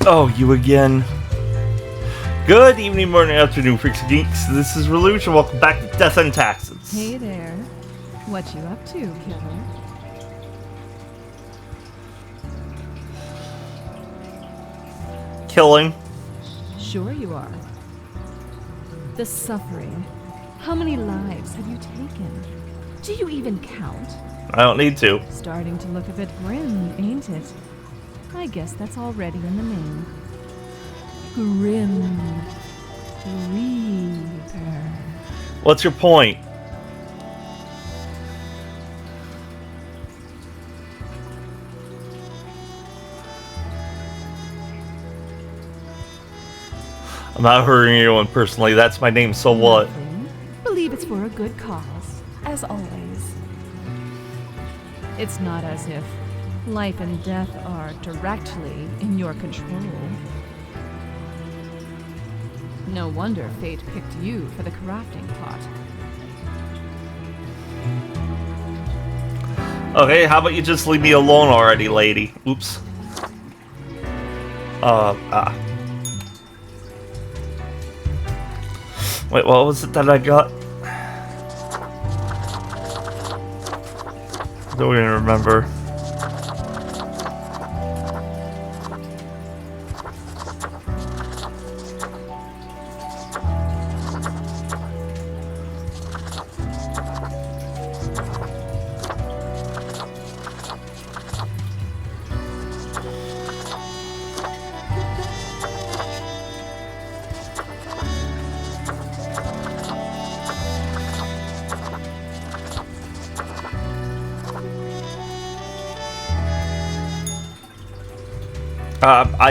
Oh, you again. Good evening, morning, afternoon, freaks and geeks. This is Railuge, and welcome back to Death and Taxes. Hey there. What you up to, killer? Killing. Sure you are. The suffering. How many lives have you taken? Do you even count? I don't need to. Starting to look a bit grim, ain't it? I guess that's already in the name. Grim Reaper. What's your point? I'm not hurting anyone personally. That's my name, so what? Nothing. Believe it's for a good cause, as always. It's not as if life and death are directly in your control. No wonder fate picked you for the crafting pot. Okay, how about you just leave me alone already, lady? Oops. Wait, what was it that I got? Don't even remember.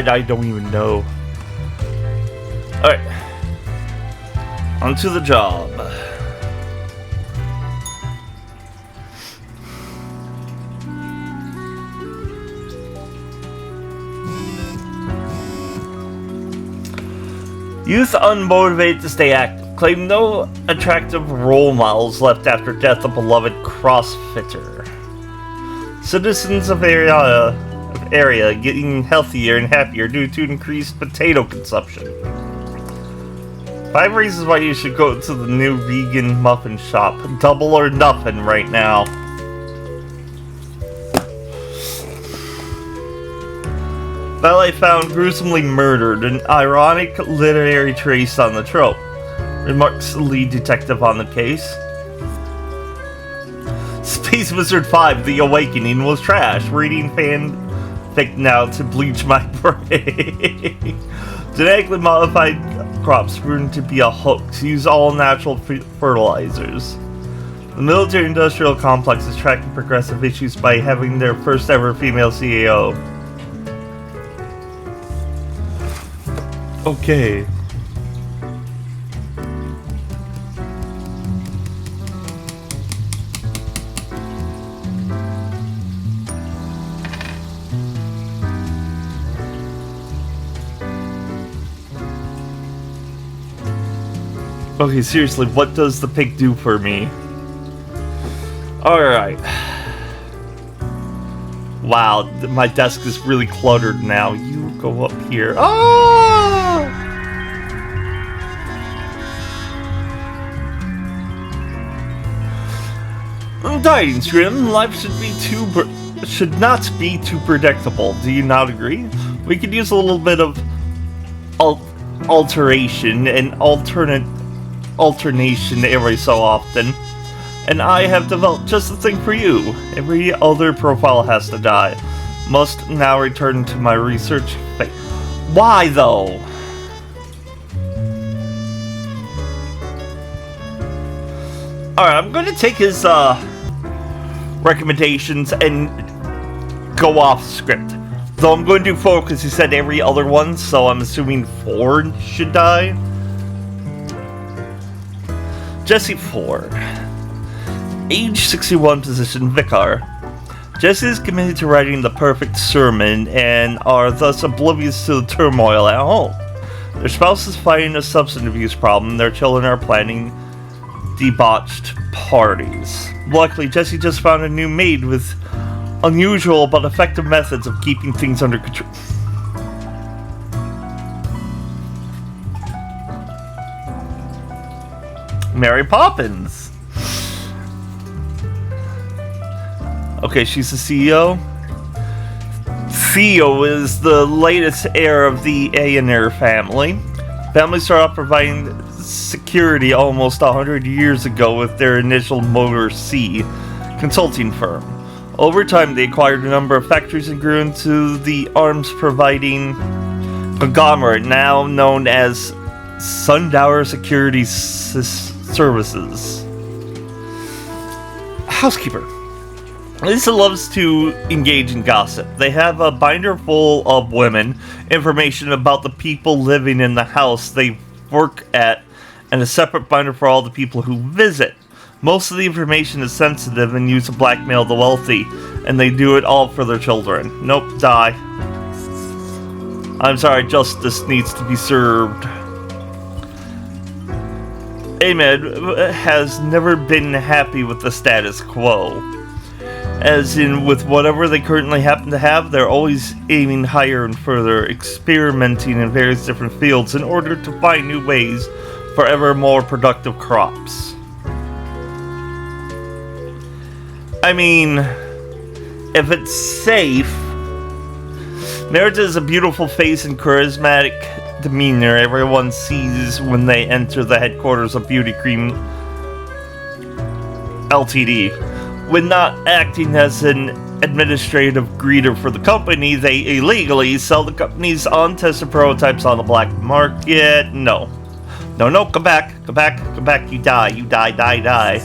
I don't even know. Alright. On to the job. Youth unmotivated to stay active. Claim no attractive role models left after death of beloved CrossFitter. Citizens of area getting healthier and happier due to increased potato consumption. 5 reasons why you should go to the new vegan muffin shop. Double or nothing right now. Ballet found gruesomely murdered, an ironic literary trace on the trope. Remarks the lead detective on the case. Space Wizard 5 The Awakening was trash. Reading fanfic now to bleach my brain. Genetically modified crops proven to be a hoax. Use all natural fertilizers. The military-industrial complex is tracking progressive issues by having their first ever female CEO. Okay. Okay, seriously, what does the pig do for me? Alright. Wow, my desk is really cluttered now. You go up here. Oh! Dieting Scrim, life should not be too predictable. Do you not agree? We could use a little bit of alteration and alternation every so often, and I have developed just the thing for you. Every other profile has to die. Must now return to my research phase. Why though? Alright, I'm gonna take his recommendations and go off script. Though I'm going to do 4 because he said every other one, so I'm assuming 4 should die. Jesse Ford. Age 61, position Vicar. Jesse is committed to writing the perfect sermon and are thus oblivious to the turmoil at home. Their spouse is fighting a substance abuse problem. Their children are planning debauched parties. Luckily, Jesse just found a new maid with unusual but effective methods of keeping things under control. Mary Poppins. Okay, she's the CEO. Theo is the latest heir of the A&R family. Family started off providing security almost 100 years ago with their initial Motor C consulting firm. Over time, they acquired a number of factories and grew into the arms-providing conglomerate now known as Sundower Security Services. Housekeeper. Lisa loves to engage in gossip. They have a binder full of women, information about the people living in the house they work at, and a separate binder for all the people who visit. Most of the information is sensitive and used to blackmail the wealthy, and they do it all for their children. Nope, die. I'm sorry, justice needs to be served. Ahmed has never been happy with the status quo. As in, with whatever they currently happen to have, they're always aiming higher and further, experimenting in various different fields in order to find new ways for ever more productive crops. I mean, if it's safe, Merida is a beautiful face and charismatic demeanor everyone sees when they enter the headquarters of Beauty Cream Ltd. When not acting as an administrative greeter for the company, they illegally sell the company's untested prototypes on the black market. No, come back, you die.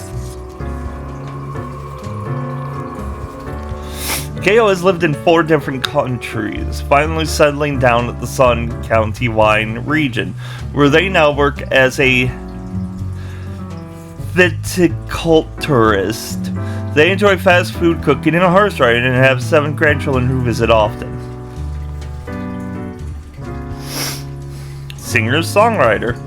KO has lived in 4 different countries, finally settling down at the Sun County wine region, where they now work as a viticulturist. They enjoy fast food cooking and horse riding and have 7 grandchildren who visit often. Singer-songwriter.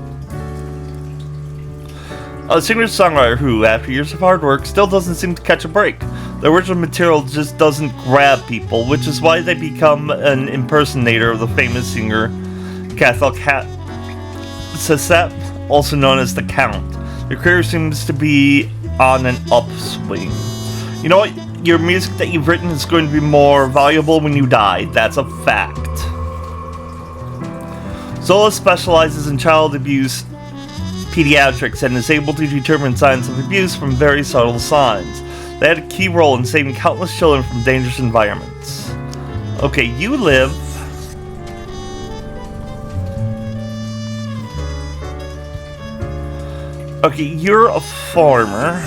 A singer-songwriter who, after years of hard work, still doesn't seem to catch a break. The original material just doesn't grab people, which is why they become an impersonator of the famous singer Cathal Sesep, also known as the Count. Their career seems to be on an upswing. You know what? Your music that you've written is going to be more valuable when you die. That's a fact. Zola specializes in child abuse pediatrics and is able to determine signs of abuse from very subtle signs. They had a key role in saving countless children from dangerous environments. Okay, you live... Okay, you're a farmer.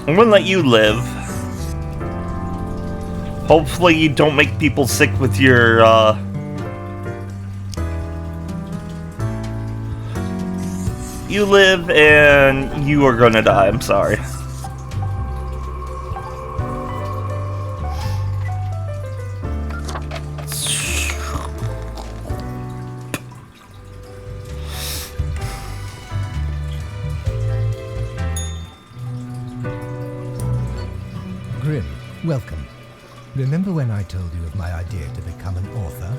I'm gonna let you live. Hopefully you don't make people sick with your, You live and you are gonna die, I'm sorry. Grim, welcome. Remember when I told you of my idea to become an author?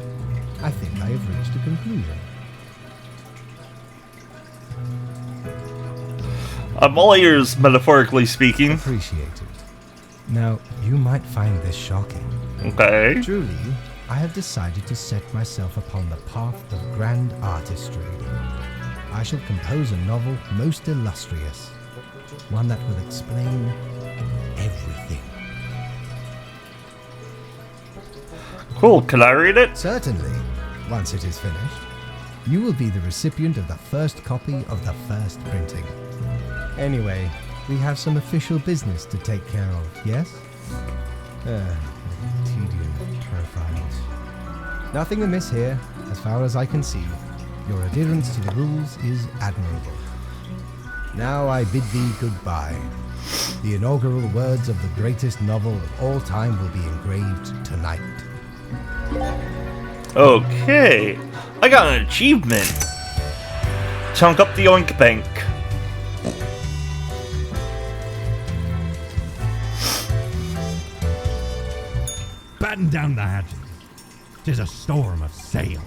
I think I have reached a conclusion. I'm all ears, metaphorically speaking. Appreciated. Now, you might find this shocking. Okay. Truly, I have decided to set myself upon the path of grand artistry. I shall compose a novel most illustrious, one that will explain everything. Cool, can I read it? Certainly. Once it is finished, you will be the recipient of the first copy of the first printing. Anyway, we have some official business to take care of, yes? Tedium of profiles. Nothing amiss here, as far as I can see. Your adherence to the rules is admirable. Now I bid thee goodbye. The inaugural words of the greatest novel of all time will be engraved tonight. Okay. I got an achievement. Chunk up the oink bank. Batten down the hatches. 'Tis a storm of sails.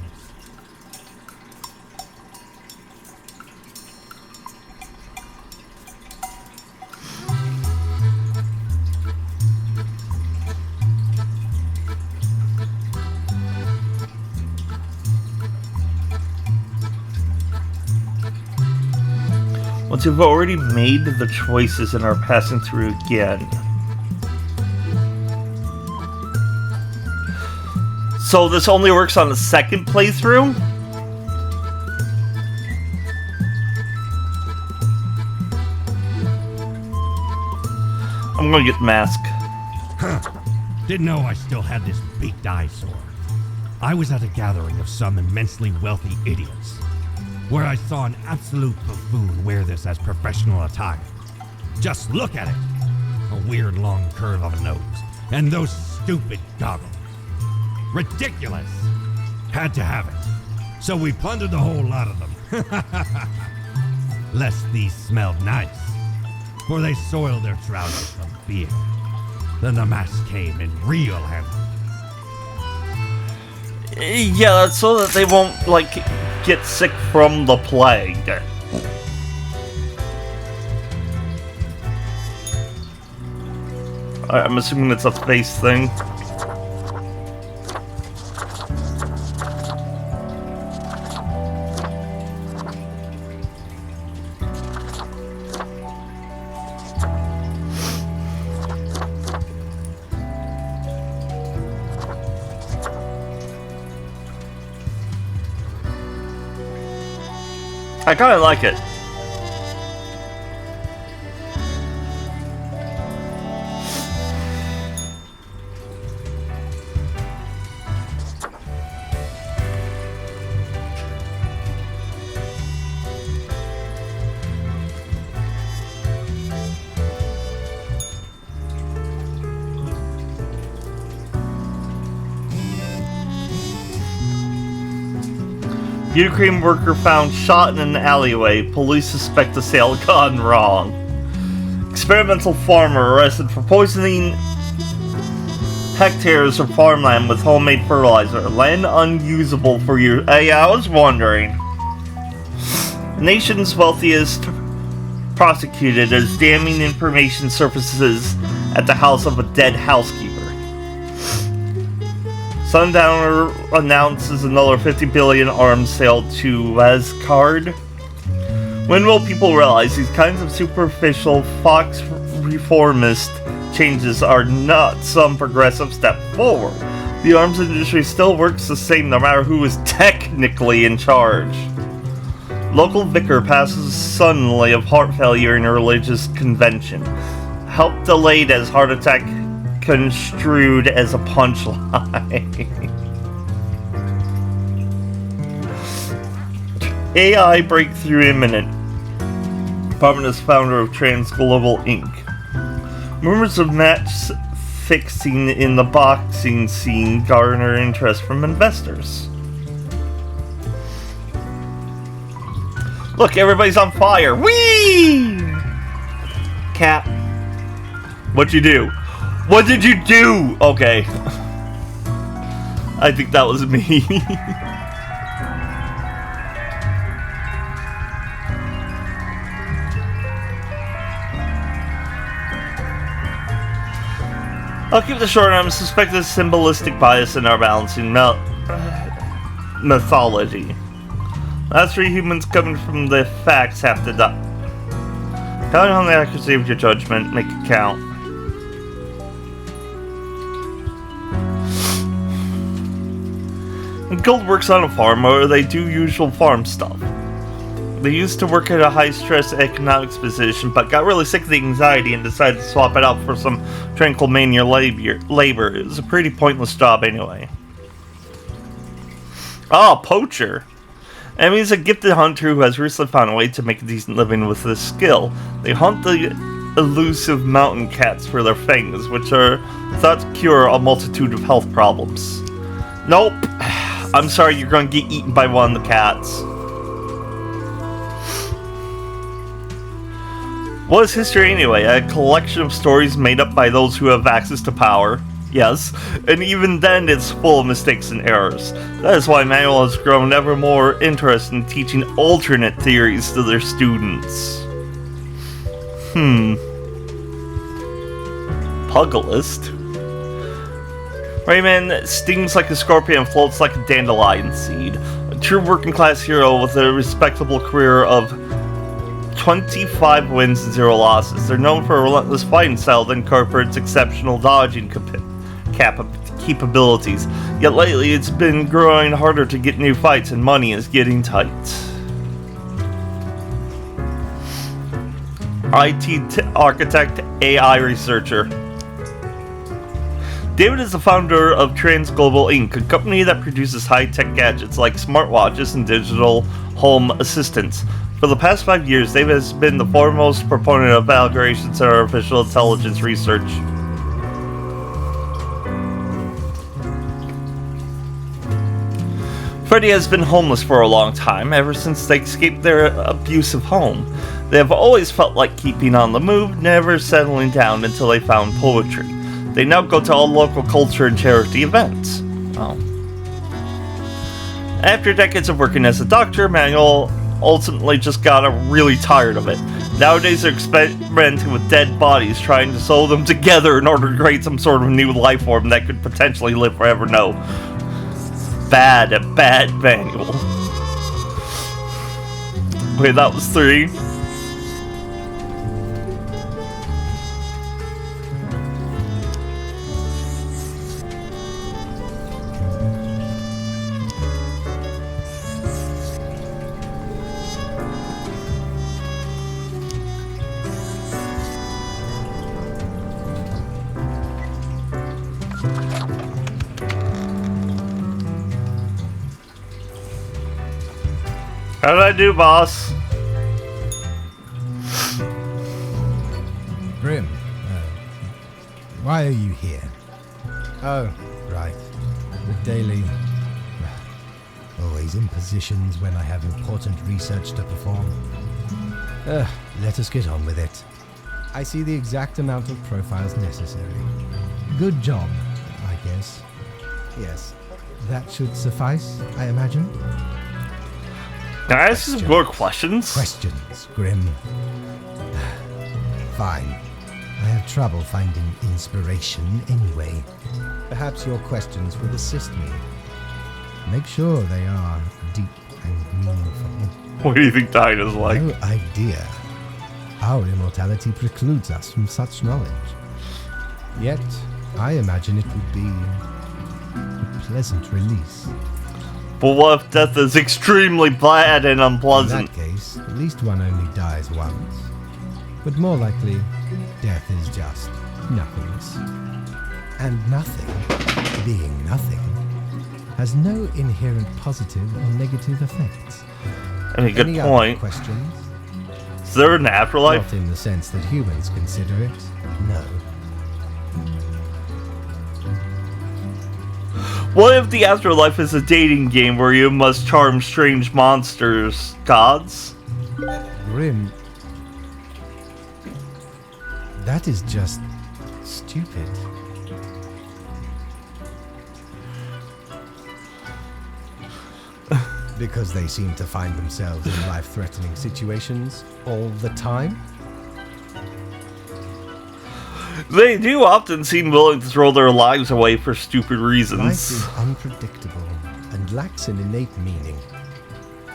Once you've already made the choices and are passing through again. So this only works on the second playthrough? I'm gonna get the mask. Huh. Didn't know I still had this beaked eyesore. I was at a gathering of some immensely wealthy idiots, where I saw an absolute buffoon wear this as professional attire. Just look at it! A weird long curve of a nose, and those stupid goggles. Ridiculous! Had to have it. So we plundered the whole lot of them. Lest these smelled nice, for they soiled their trousers from beer. Then the mask came in real handy. Yeah, that's so that they won't, like, get sick from the plague. I'm assuming it's a face thing. I kinda like it. Ukraine worker found shot in an alleyway. Police suspect the sale gone wrong. Experimental farmer arrested for poisoning hectares of farmland with homemade fertilizer. Land unusable for years. Yeah, I was wondering. Nation's wealthiest prosecuted as damning information surfaces at the house of a dead housekeeper. Sundowner announces another 50 billion arms sale to Lescard. When will people realize these kinds of superficial Fox reformist changes are not some progressive step forward? The arms industry still works the same no matter who is technically in charge. Local vicar passes suddenly of heart failure in a religious convention. Help delayed as heart attack construed as a punchline. AI breakthrough imminent. Prominent founder of Trans Global Inc. Rumors of match fixing in the boxing scene garner interest from investors. Look, everybody's on fire. Whee! Cap. What'd you do? What did you do? Okay. I think that was me. I'll keep this short. I'm suspected of symbolistic bias in our balancing mythology. Last three humans coming from the facts have to die. Counting on the accuracy of your judgment, make it count. When Gold works on a farm, or they do usual farm stuff. They used to work at a high-stress economics position, but got really sick of the anxiety and decided to swap it out for some tranquil mania labor. It was a pretty pointless job anyway. Ah, poacher. Emmy's a gifted hunter who has recently found a way to make a decent living with this skill. They hunt the elusive mountain cats for their fangs, which are thought to cure a multitude of health problems. Nope. I'm sorry, you're going to get eaten by one of the cats. What is history anyway? A collection of stories made up by those who have access to power. Yes, and even then it's full of mistakes and errors. That is why Manuel has grown ever more interested in teaching alternate theories to their students. Pugilist? Rayman stings like a scorpion and floats like a dandelion seed. A true working class hero with a respectable career of 25 wins and 0 losses. They're known for a relentless fighting style that incorporates exceptional dodging capabilities. Yet lately it's been growing harder to get new fights and money is getting tight. IT architect, AI researcher. David is the founder of Trans Global Inc., a company that produces high-tech gadgets like smartwatches and digital home assistants. For the past 5 years, David has been the foremost proponent of algorithms and artificial intelligence research. Freddy has been homeless for a long time, ever since they escaped their abusive home. They have always felt like keeping on the move, never settling down until they found poetry. They now go to all local culture and charity events. Oh. After decades of working as a doctor, Manuel ultimately just got really tired of it. Nowadays they're experimenting with dead bodies, trying to sew them together in order to create some sort of new life form that could potentially live forever. No. Bad Manuel. Wait, that was 3? How did I do, boss? Grim, why are you here? Oh, right. The daily... Always in positions when I have important research to perform. Let us get on with it. I see the exact amount of profiles necessary. Good job, I guess. Yes, that should suffice, I imagine. Can I ask you some more questions? Questions, Grim. Fine. I have trouble finding inspiration anyway. Perhaps your questions will assist me. Make sure they are deep and meaningful. What do you think dying is like? No idea. Our immortality precludes us from such knowledge. Yet, I imagine it would be a pleasant release. But what if death is extremely bad and unpleasant? In that case, at least one only dies once. But more likely, death is just nothingness. And nothing, being nothing, has no inherent positive or negative effects. I mean, good Any point. Other questions? Is there an afterlife? Not in the sense that humans consider it, no. What if the afterlife is a dating game where you must charm strange monsters, gods? Grim. That is just stupid. Because they seem to find themselves in life-threatening situations all the time? They do often seem willing to throw their lives away for stupid reasons. Life is unpredictable and lacks an innate meaning.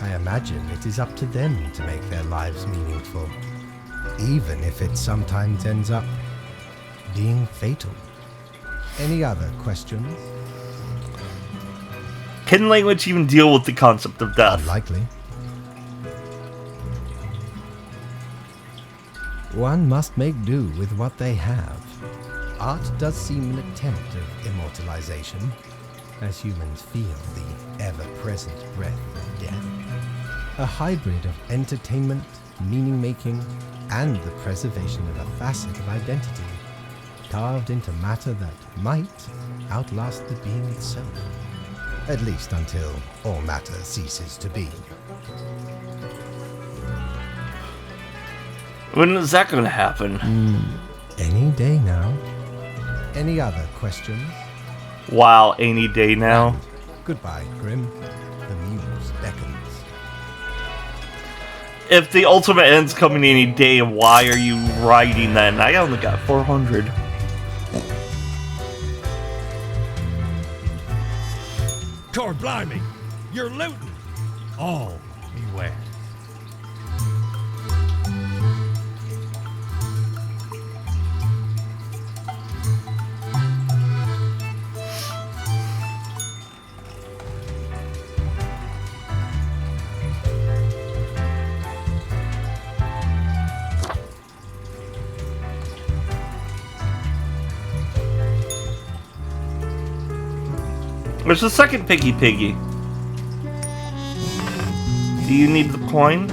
I imagine it is up to them to make their lives meaningful, even if it sometimes ends up being fatal. Any other questions? Can language even deal with the concept of death? Unlikely. One must make do with what they have. Art does seem an attempt of immortalization, as humans feel the ever-present breath of death. A hybrid of entertainment, meaning-making, and the preservation of a facet of identity, carved into matter that might outlast the being itself. At least until all matter ceases to be. When is that going to happen? Any day now. Any other questions? Wow, any day now. Goodbye, Grim. The muse beckons. If the ultimate end's coming any day, why are you writing then? I only got 400. Cord blimey! You're looting! All beware. There's the second Piggy Piggy. Do you need the coin?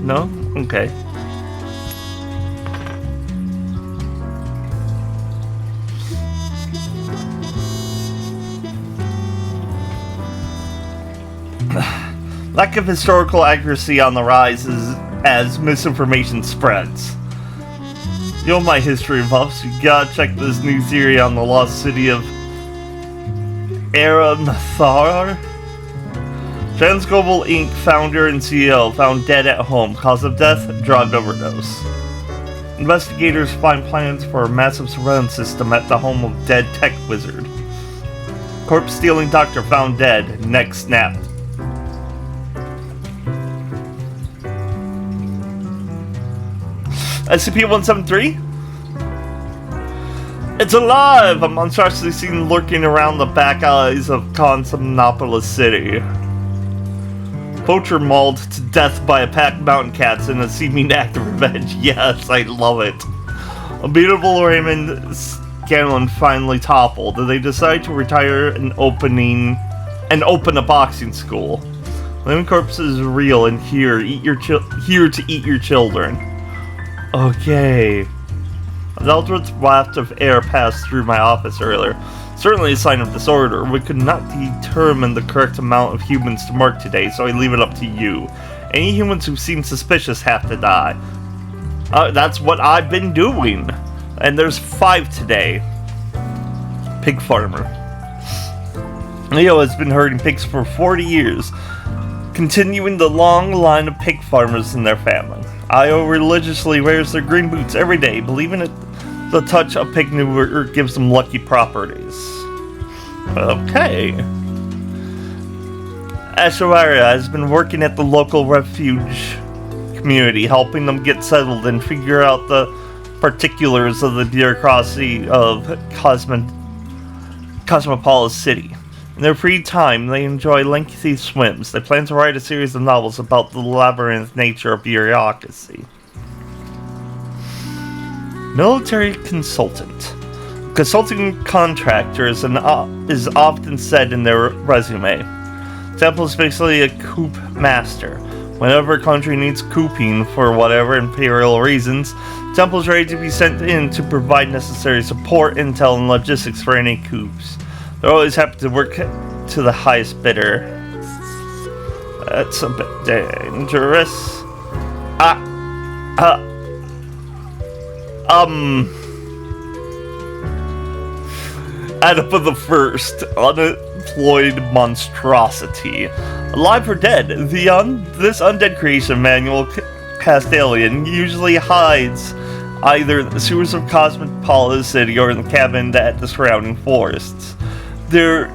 No? Okay. Lack of historical accuracy on the rise as misinformation spreads. You know my history buffs, you gotta check this new theory on the lost city of Mathar. Transglobal Inc. founder and CEO found dead at home. Cause of death, drug overdose. Investigators find plans for a massive surveillance system at the home of dead tech wizard. Corpse-stealing doctor found dead, neck snapped. SCP-173? It's alive! A monstrosity seen lurking around the back alleys of Constantinopolis City. Poacher mauled to death by a pack of mountain cats in a seeming act of revenge. Yes, I love it. Unbeatable Raymond Scanlon finally toppled. They decide to retire and open a boxing school. Living corpses is real and here to eat your children. Okay. An eldritch waft of air passed through my office earlier. Certainly a sign of disorder. We could not determine the correct amount of humans to mark today, so I leave it up to you. Any humans who seem suspicious have to die. That's what I've been doing. And there's 5 today. Pig farmer. Leo has been herding pigs for 40 years, continuing the long line of pig farmers in their family. Io religiously wears their green boots every day, believing the touch of pig manure gives them lucky properties. Okay. Ashawara has been working at the local refuge community, helping them get settled and figure out the particulars of the bureaucracy of Cosmopolis City. In their free time, they enjoy lengthy swims. They plan to write a series of novels about the labyrinth nature of bureaucracy. Military consultant. Consulting contractor is often said in their resume. Temple is basically a coup master. Whenever a country needs couping for whatever imperial reasons, Temple is ready to be sent in to provide necessary support, intel, and logistics for any coups. They're always happy to work to the highest bidder. That's a bit dangerous. Adam of the First, unemployed monstrosity. Alive or dead, this undead creation, Manuel Castalian, usually hides either in the sewers of Cosmopolis City or in the cabin at the surrounding forests. They're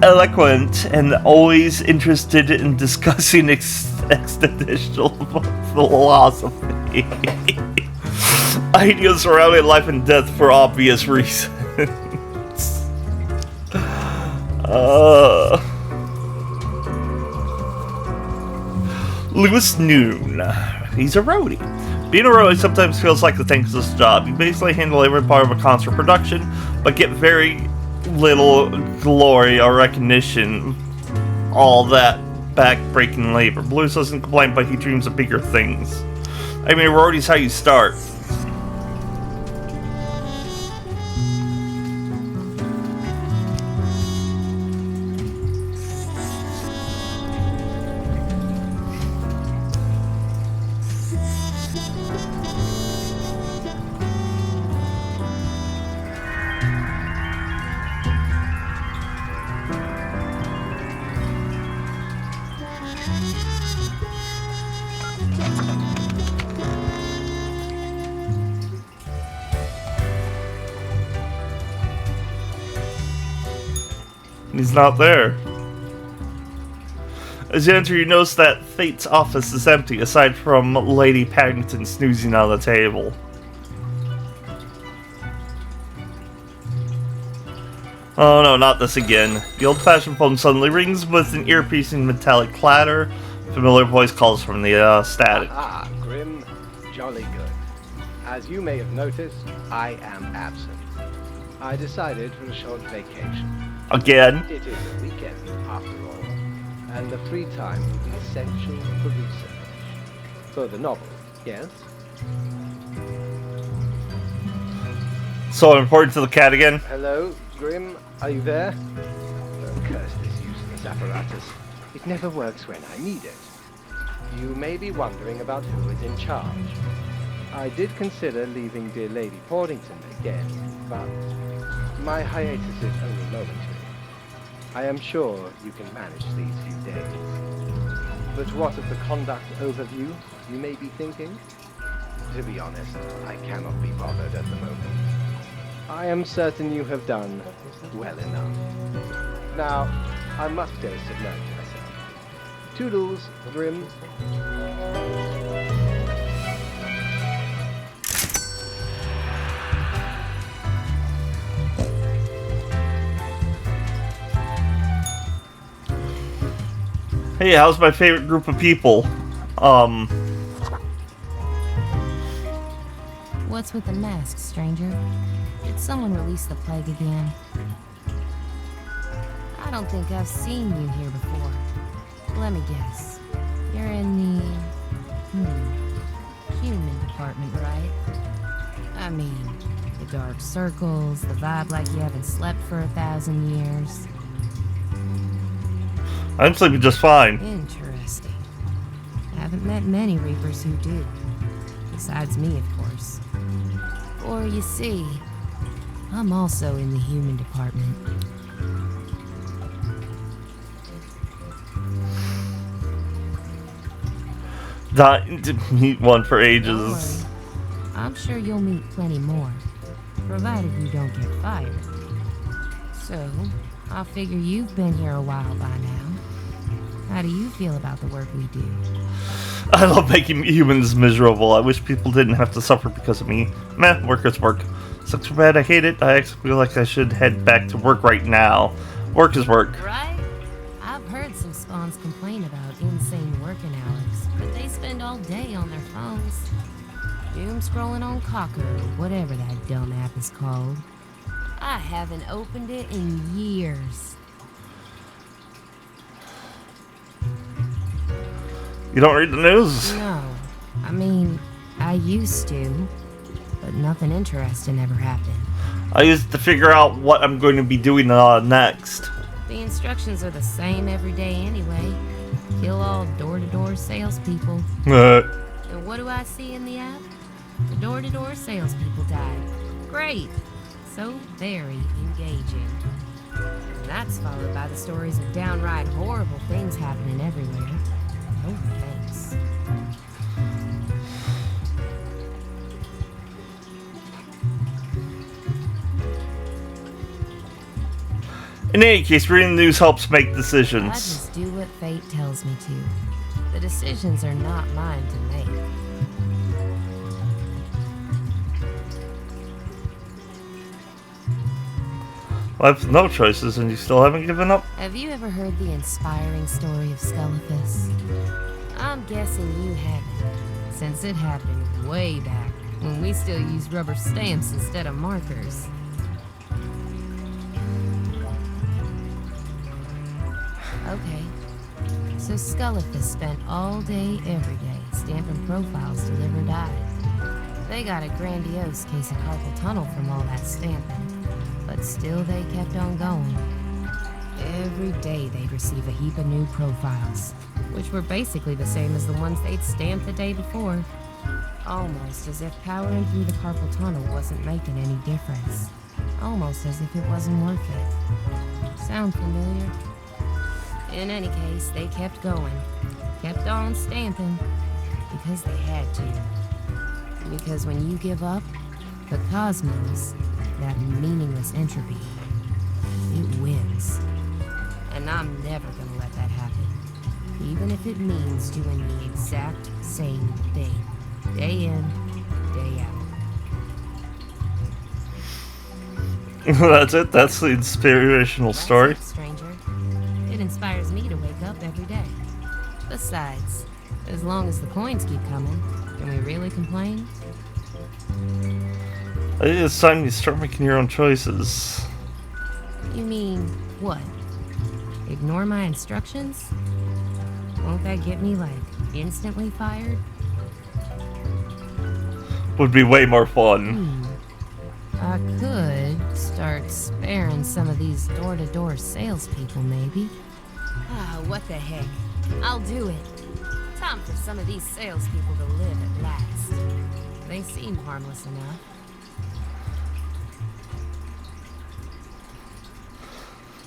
eloquent and always interested in discussing existential philosophy. Ideas surrounding life and death for obvious reasons. Lewis Noon. He's a roadie. Being a roadie sometimes feels like a thankless job. You basically handle every part of a concert production, but get very little glory or recognition. All that back-breaking labor. Blues doesn't complain, but he dreams of bigger things. I mean, roadie's how you start. He's not there. As you enter, you notice that Fate's office is empty, aside from Lady Paddington snoozing on the table. Oh no, not this again. The old-fashioned phone suddenly rings with an ear-piercing metallic clatter. A familiar voice calls from the static. Ah, Grim, jolly good. As you may have noticed, I am absent. I decided for a short vacation. Again. It is a weekend, after all, and the free time will be essential for research. For the novel, yes? So important to the cat again. Hello, Grim, are you there? Oh, curse this useless apparatus. It never works when I need it. You may be wondering about who is in charge. I did consider leaving dear Lady Paddington again, but my hiatus is only momentary. I am sure you can manage these few days. But what of the conduct overview, you may be thinking? To be honest, I cannot be bothered at the moment. I am certain you have done well enough. Now, I must go submerge myself. Toodles, Grim. Hey, how's my favorite group of people? What's with the mask, stranger? Did someone release the plague again? I don't think I've seen you here before. Let me guess. You're in the... human department, right? I mean, the dark circles, the vibe like you haven't slept for 1,000 years. I'm sleeping just fine. Interesting. I haven't met many Reapers who do. Besides me, of course. Or you see, I'm also in the human department. Not to meet one for Don't ages. worry. I'm sure you'll meet plenty more, provided you don't get fired. So, I figure you've been here a while by now. How do you feel about the work we do? I love making humans miserable. I wish people didn't have to suffer because of me. Meh, work is work. Sucks so bad I hate it. I actually feel like I should head back to work right now. Work is work. Right? I've heard some spawns complain about insane working hours, but they spend all day on their phones. Doom scrolling on Cocker, or whatever that dumb app is called. I haven't opened it in years. You don't read the news? No. I mean, I used to, but nothing interesting ever happened. I used to figure out what I'm going to be doing next. The instructions are the same every day anyway. Kill all door-to-door salespeople. And what do I see in the app? The door-to-door salespeople died. Great. So very engaging. And that's followed by the stories of downright horrible things happening everywhere. No thanks. In any case, reading the news helps make I decisions. just do what fate tells me to. The decisions are not mine to make. I have no choices and you still haven't given up? Have you ever heard the inspiring story of Scullifus? I'm guessing you haven't, since it happened way back when we still used rubber stamps instead of markers. Okay, so Scullifus spent all day, every day, stamping profiles to live or die. They got a grandiose case of carpal tunnel from all that stamping. But still they kept on going. Every day they'd receive a heap of new profiles, which were basically the same as the ones they'd stamped the day before. Almost as if powering through the carpal tunnel wasn't making any difference. Almost as if it wasn't worth it. Sound familiar? In any case, they kept going. Kept on stamping. Because they had to. Because when you give up, the cosmos, that meaningless entropy, it wins. And I'm never gonna let that happen. Even if it means doing the exact same thing. Day in, day out. That's it? That's the inspirational story? That's it, stranger. It inspires me to wake up every day. Besides, as long as the coins keep coming, can we really complain? I think it's time you start making your own choices. You mean, what? Ignore my instructions? Won't that get me, like, instantly fired? Would be way more fun. I could start sparing some of these door-to-door salespeople, maybe. Ah, what the heck. I'll do it. Time for some of these salespeople to live at last. They seem harmless enough.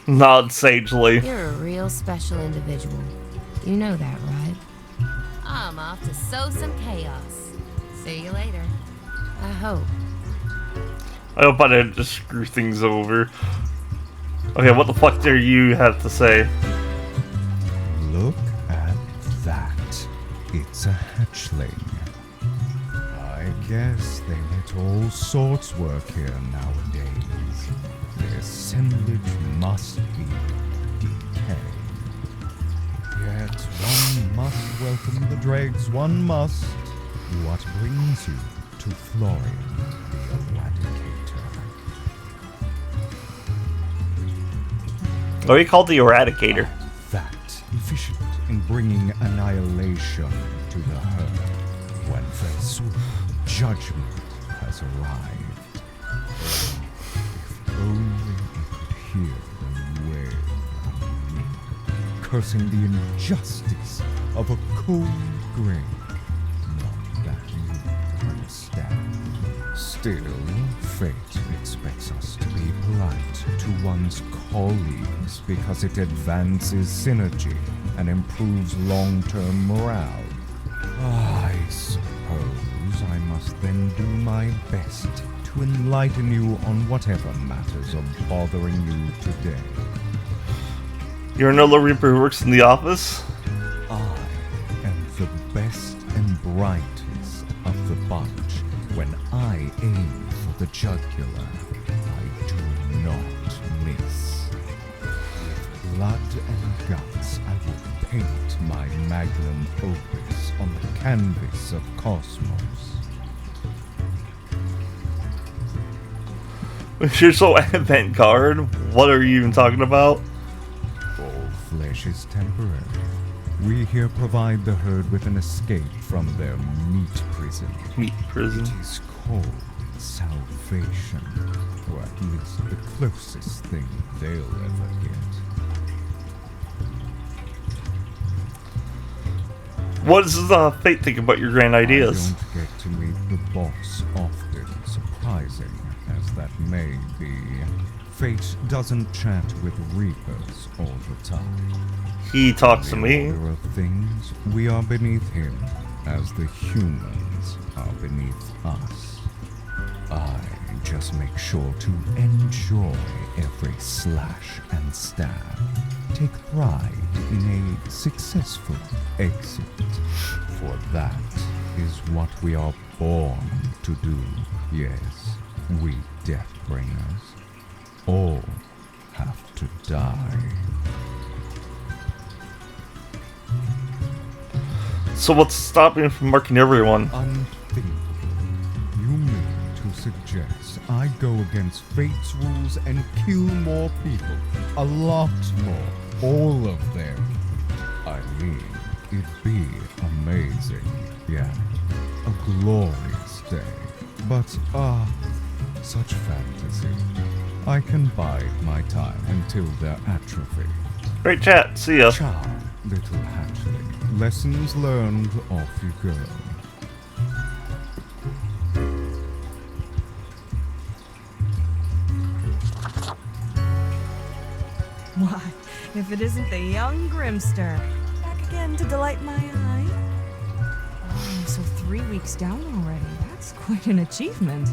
Nod sagely. You're a real special individual. You know that, right? I'm off to sow some chaos. See you later. I hope. I hope I didn't just screw things over. Okay, what the fuck do you have to say? Look at that. It's a hatchling. I guess they let all sorts work here nowadays. The assemblage must be decay. Yet one must welcome the dregs, one must. What brings you to Florian the Eradicator? What do you call the Eradicator? That efficient in bringing annihilation to the herd when Versuch judgment has arrived. If only I could hear them wail and weep, cursing the injustice of a cold grave. Not that you understand. Still, fate expects us to be polite to one's colleagues because it advances synergy and improves long-term morale. I suppose I must then do my best to enlighten you on whatever matters are bothering you today. You're another Reaper who works in the office? I am the best and brightest of the bunch. When I aim for the jugular, I do not miss. With blood and guts, I will paint my magnum opus on the canvas of cosmos. You're so avant-garde. What are you even talking about? All flesh is temporary. We here provide the herd with an escape from their meat prison. Meat prison. It is called salvation, or at least the closest thing they'll ever get. What does Fate think about your grand ideas? I don't get to meet the boss often, surprising as that may be. Fate doesn't chat with Reapers all the time. He talks to In me. order of things, we are beneath him, as the humans are beneath us. I just make sure to enjoy every slash and stab. Take pride in a successful exit. For that is what we are born to do. Yes, we Deathbringers all have to die. So what's stopping you from marking everyone? Unthinkable. You mean to suggest I go against fate's rules and kill more people? A lot more. All of them. I mean, it'd be amazing. Yeah. A glorious day. But, such fantasy. I can bide my time until their atrophy. Great chat. See ya. Ciao, little hatchling. Lessons learned, off you go. Why, if it isn't the young Grimster, back again to delight my eye. Oh, so 3 weeks down already. That's quite an achievement.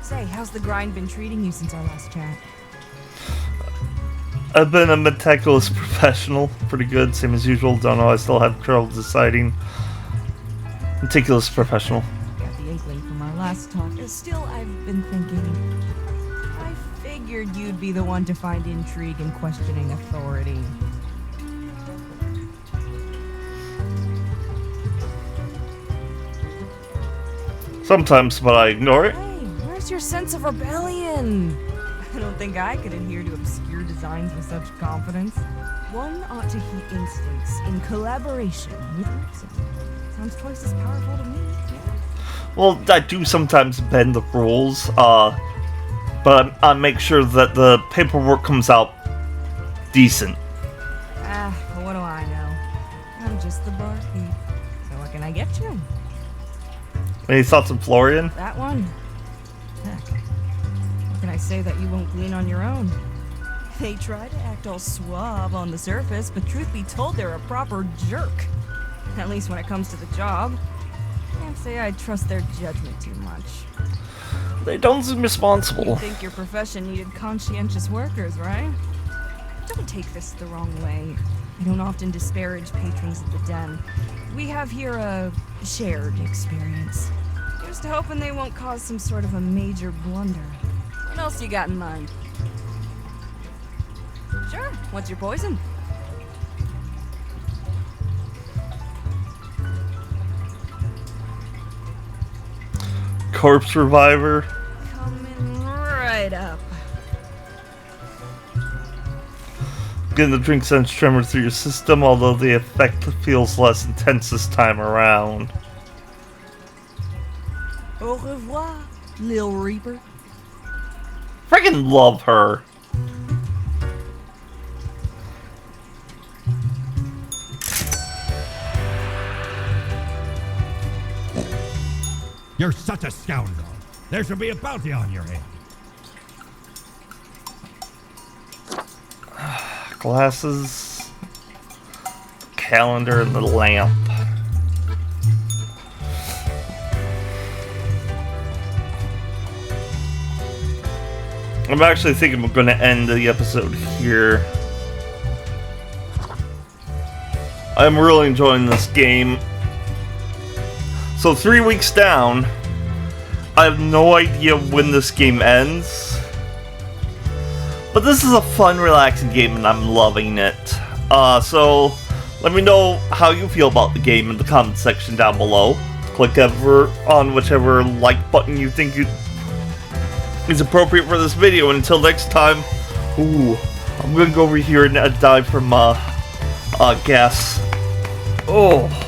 Say, how's the grind been treating you since our last chat? I've been a meticulous professional. Pretty good, same as usual. Don't know, I still have trouble deciding. Meticulous professional. Got the inkling from our last talk. Still, I've been thinking. I figured you'd be the one to find intrigue in questioning authority. Sometimes, but I ignore it. Hey, where's your sense of rebellion? I don't think I could adhere to obscure designs with such confidence. One ought to heed instincts in collaboration with reason. Sounds twice as powerful to me, yeah. Well, I do sometimes bend the rules, but I make sure that the paperwork comes out decent. But what do I know? I'm just the barkeep. So what can I get you? Any thoughts on Florian? That one? Heck. What can I say that you won't glean on your own? They try to act all suave on the surface, but truth be told, they're a proper jerk. At least when it comes to the job. Can't say I trust their judgment too much. They don't seem responsible. You'd think your profession needed conscientious workers, right? Don't take this the wrong way. I don't often disparage patrons of the den. We have here a shared experience. Just hoping they won't cause some sort of a major blunder. What else you got in mind? Sure, what's your poison? Corpse Reviver. Coming right up. Getting the drink sends tremor through your system, although the effect feels less intense this time around. Au revoir, Lil Reaper. Freaking love her. You're such a scoundrel. There should be a bounty on your head. Glasses, calendar, and the lamp. I'm actually thinking we're going to end the episode here. I'm really enjoying this game. So 3 weeks down, I have no idea when this game ends. But this is a fun, relaxing game and I'm loving it. So let me know how you feel about the game in the comment section down below. Click on whichever like button you think is appropriate for this video. And until next time, I'm gonna go over here and die from gas. Oh.